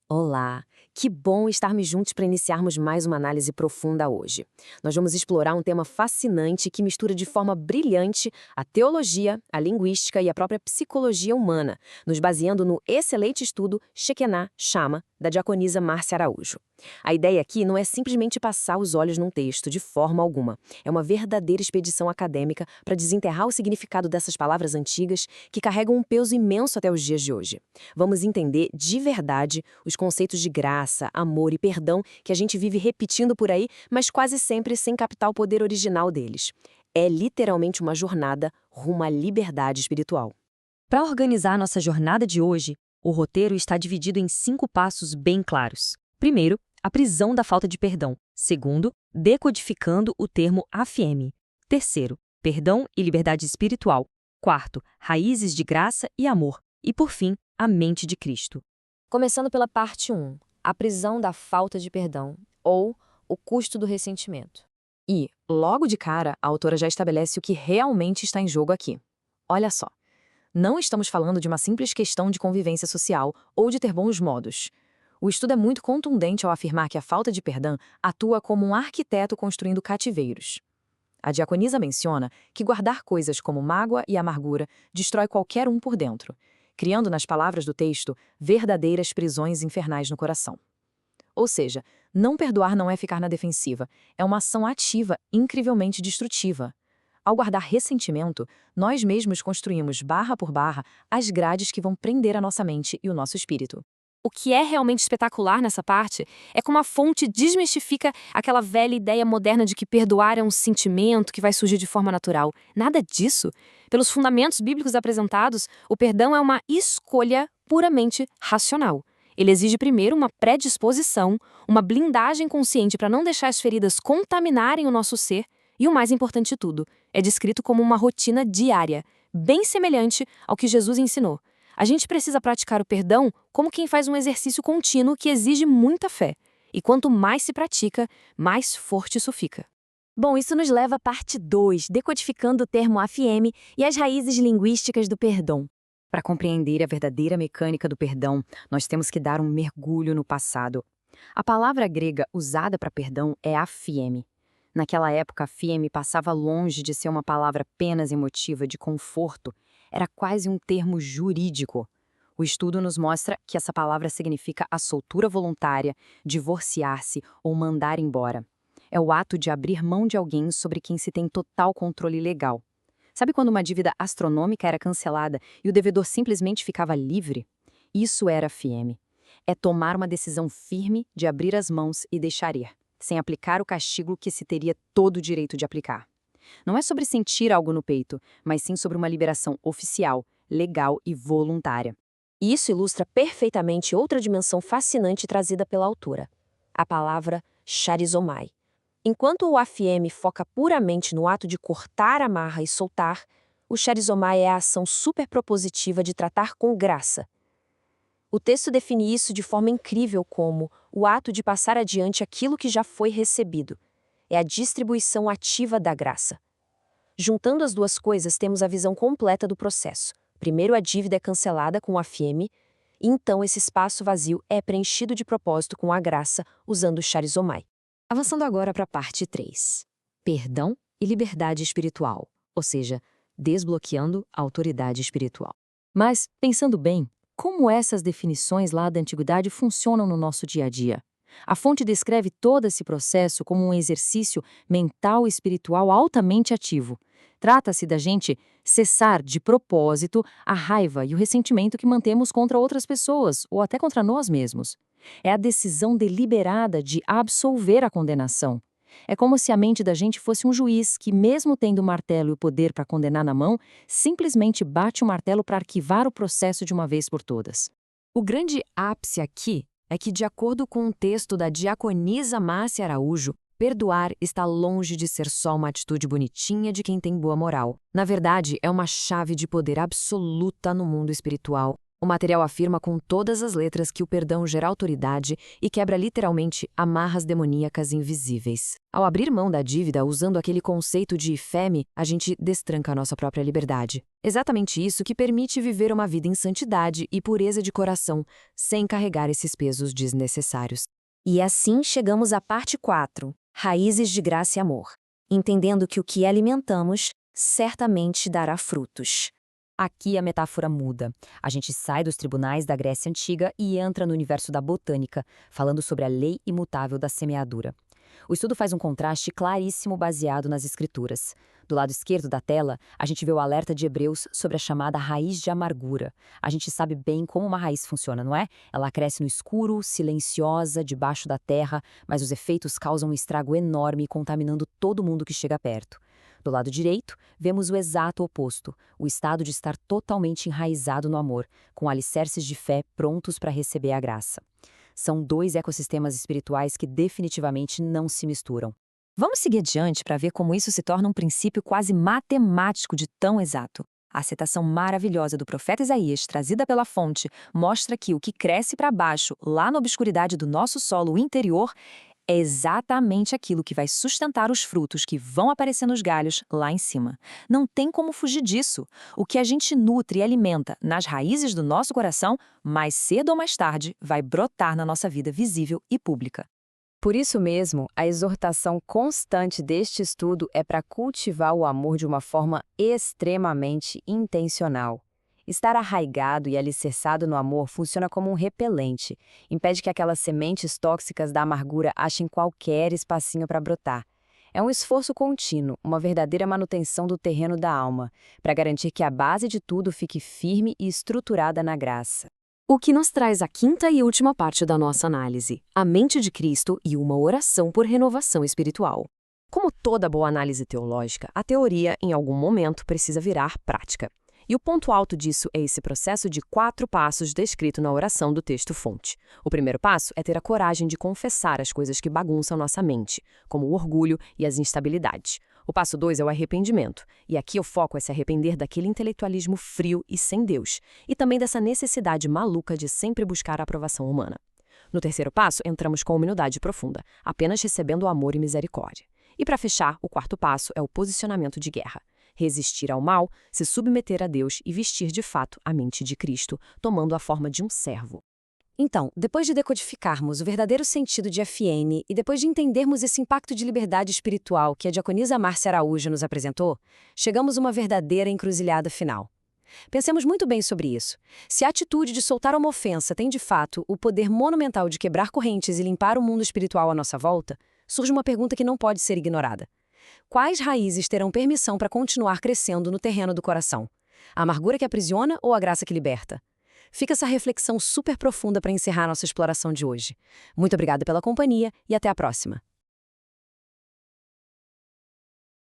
Olá, que bom estarmos juntos para iniciarmos mais uma análise profunda hoje. Nós vamos explorar um tema fascinante que mistura de forma brilhante a teologia, a linguística e a própria psicologia humana, nos baseando no excelente estudo Shekinah Shama, da diaconisa Márcia Araújo. A ideia aqui não é simplesmente passar os olhos num texto, de forma alguma. É uma verdadeira expedição acadêmica para desenterrar o significado dessas palavras antigas que carregam um peso imenso até os dias de hoje. Vamos entender de verdade os conceitos de graça, amor e perdão que a gente vive repetindo por aí, mas quase sempre sem captar o poder original deles. É literalmente uma jornada rumo à liberdade espiritual. Para organizar nossa jornada de hoje, o roteiro está dividido em 5 passos bem claros. Primeiro, a prisão da falta de perdão. Segundo, decodificando o termo AFM. Terceiro, perdão e liberdade espiritual. Quarto, raízes de graça e amor. E, por fim, a mente de Cristo. Começando pela parte 1, a prisão da falta de perdão, ou o custo do ressentimento. E, logo de cara, a autora já estabelece o que realmente está em jogo aqui. Olha só, não estamos falando de uma simples questão de convivência social ou de ter bons modos. O estudo é muito contundente ao afirmar que a falta de perdão atua como um arquiteto construindo cativeiros. A diaconisa menciona que guardar coisas como mágoa e amargura destrói qualquer um por dentro, criando, nas palavras do texto, verdadeiras prisões infernais no coração. Ou seja, não perdoar não é ficar na defensiva, é uma ação ativa, incrivelmente destrutiva. Ao guardar ressentimento, nós mesmos construímos, barra por barra, as grades que vão prender a nossa mente e o nosso espírito. O que é realmente espetacular nessa parte é como a fonte desmistifica aquela velha ideia moderna de que perdoar é um sentimento que vai surgir de forma natural. Nada disso. Pelos fundamentos bíblicos apresentados, o perdão é uma escolha puramente racional. Ele exige primeiro uma predisposição, uma blindagem consciente para não deixar as feridas contaminarem o nosso ser, e o mais importante de tudo, é descrito como uma rotina diária, bem semelhante ao que Jesus ensinou. A gente precisa praticar o perdão como quem faz um exercício contínuo que exige muita fé. E quanto mais se pratica, mais forte isso fica. Bom, isso nos leva à parte 2, decodificando o termo AFM e as raízes linguísticas do perdão. Para compreender a verdadeira mecânica do perdão, nós temos que dar um mergulho no passado. A palavra grega usada para perdão é aphiemi. Naquela época, aphiemi passava longe de ser uma palavra apenas emotiva de conforto, era quase um termo jurídico. O estudo nos mostra que essa palavra significa a soltura voluntária, divorciar-se ou mandar embora. É o ato de abrir mão de alguém sobre quem se tem total controle legal. Sabe quando uma dívida astronômica era cancelada e o devedor simplesmente ficava livre? Isso era aphiemi. É tomar uma decisão firme de abrir as mãos e deixar ir, sem aplicar o castigo que se teria todo o direito de aplicar. Não é sobre sentir algo no peito, mas sim sobre uma liberação oficial, legal e voluntária. E isso ilustra perfeitamente outra dimensão fascinante trazida pela autora, a palavra charizomai. Enquanto o AFM foca puramente no ato de cortar a amarra e soltar, o charizomai é a ação superpropositiva de tratar com graça. O texto define isso de forma incrível como o ato de passar adiante aquilo que já foi recebido. É a distribuição ativa da graça. Juntando as duas coisas, temos a visão completa do processo. Primeiro, a dívida é cancelada com o AFM, e então esse espaço vazio é preenchido de propósito com a graça, usando o charizomai. Avançando agora para a parte 3. Perdão e liberdade espiritual, ou seja, desbloqueando a autoridade espiritual. Mas, pensando bem, como essas definições lá da antiguidade funcionam no nosso dia a dia? A fonte descreve todo esse processo como um exercício mental e espiritual altamente ativo. Trata-se da gente cessar de propósito a raiva e o ressentimento que mantemos contra outras pessoas ou até contra nós mesmos. É a decisão deliberada de absolver a condenação. É como se a mente da gente fosse um juiz que, mesmo tendo o martelo e o poder para condenar na mão, simplesmente bate o martelo para arquivar o processo de uma vez por todas. O grande ápice aqui é que, de acordo com um texto da diaconisa Márcia Araújo, perdoar está longe de ser só uma atitude bonitinha de quem tem boa moral. Na verdade, é uma chave de poder absoluta no mundo espiritual. O material afirma com todas as letras que o perdão gera autoridade e quebra literalmente amarras demoníacas invisíveis. Ao abrir mão da dívida usando aquele conceito de feme, a gente destranca a nossa própria liberdade. Exatamente isso que permite viver uma vida em santidade e pureza de coração, sem carregar esses pesos desnecessários. E assim chegamos à parte 4, raízes de graça e amor. Entendendo que o que alimentamos certamente dará frutos. Aqui a metáfora muda. A gente sai dos tribunais da Grécia Antiga e entra no universo da botânica, falando sobre a lei imutável da semeadura. O estudo faz um contraste claríssimo baseado nas escrituras. Do lado esquerdo da tela, a gente vê o alerta de Hebreus sobre a chamada raiz de amargura. A gente sabe bem como uma raiz funciona, não é? Ela cresce no escuro, silenciosa, debaixo da terra, mas os efeitos causam um estrago enorme, contaminando todo mundo que chega perto. Do lado direito, vemos o exato oposto, o estado de estar totalmente enraizado no amor, com alicerces de fé prontos para receber a graça. São dois ecossistemas espirituais que definitivamente não se misturam. Vamos seguir adiante para ver como isso se torna um princípio quase matemático de tão exato. A citação maravilhosa do profeta Isaías, trazida pela fonte, mostra que o que cresce para baixo, lá na obscuridade do nosso solo interior, é exatamente aquilo que vai sustentar os frutos que vão aparecer nos galhos lá em cima. Não tem como fugir disso. O que a gente nutre e alimenta nas raízes do nosso coração, mais cedo ou mais tarde, vai brotar na nossa vida visível e pública. Por isso mesmo, a exortação constante deste estudo é para cultivar o amor de uma forma extremamente intencional. Estar arraigado e alicerçado no amor funciona como um repelente, impede que aquelas sementes tóxicas da amargura achem qualquer espacinho para brotar. É um esforço contínuo, uma verdadeira manutenção do terreno da alma, para garantir que a base de tudo fique firme e estruturada na graça. O que nos traz a quinta e última parte da nossa análise, a mente de Cristo e uma oração por renovação espiritual. Como toda boa análise teológica, a teoria, em algum momento, precisa virar prática. E o ponto alto disso é esse processo de 4 passos descrito na oração do texto-fonte. O primeiro passo é ter a coragem de confessar as coisas que bagunçam nossa mente, como o orgulho e as instabilidades. O passo 2 é o arrependimento, e aqui o foco é se arrepender daquele intelectualismo frio e sem Deus, e também dessa necessidade maluca de sempre buscar a aprovação humana. No terceiro passo, entramos com humildade profunda, apenas recebendo amor e misericórdia. E para fechar, o quarto passo é o posicionamento de guerra. Resistir ao mal, se submeter a Deus e vestir de fato a mente de Cristo, tomando a forma de um servo. Então, depois de decodificarmos o verdadeiro sentido de FN e depois de entendermos esse impacto de liberdade espiritual que a diaconisa Márcia Araújo nos apresentou, chegamos a uma verdadeira encruzilhada final. Pensemos muito bem sobre isso. Se a atitude de soltar uma ofensa tem de fato o poder monumental de quebrar correntes e limpar o mundo espiritual à nossa volta, surge uma pergunta que não pode ser ignorada. Quais raízes terão permissão para continuar crescendo no terreno do coração? A amargura que aprisiona ou a graça que liberta? Fica essa reflexão super profunda para encerrar nossa exploração de hoje. Muito obrigada pela companhia e até a próxima.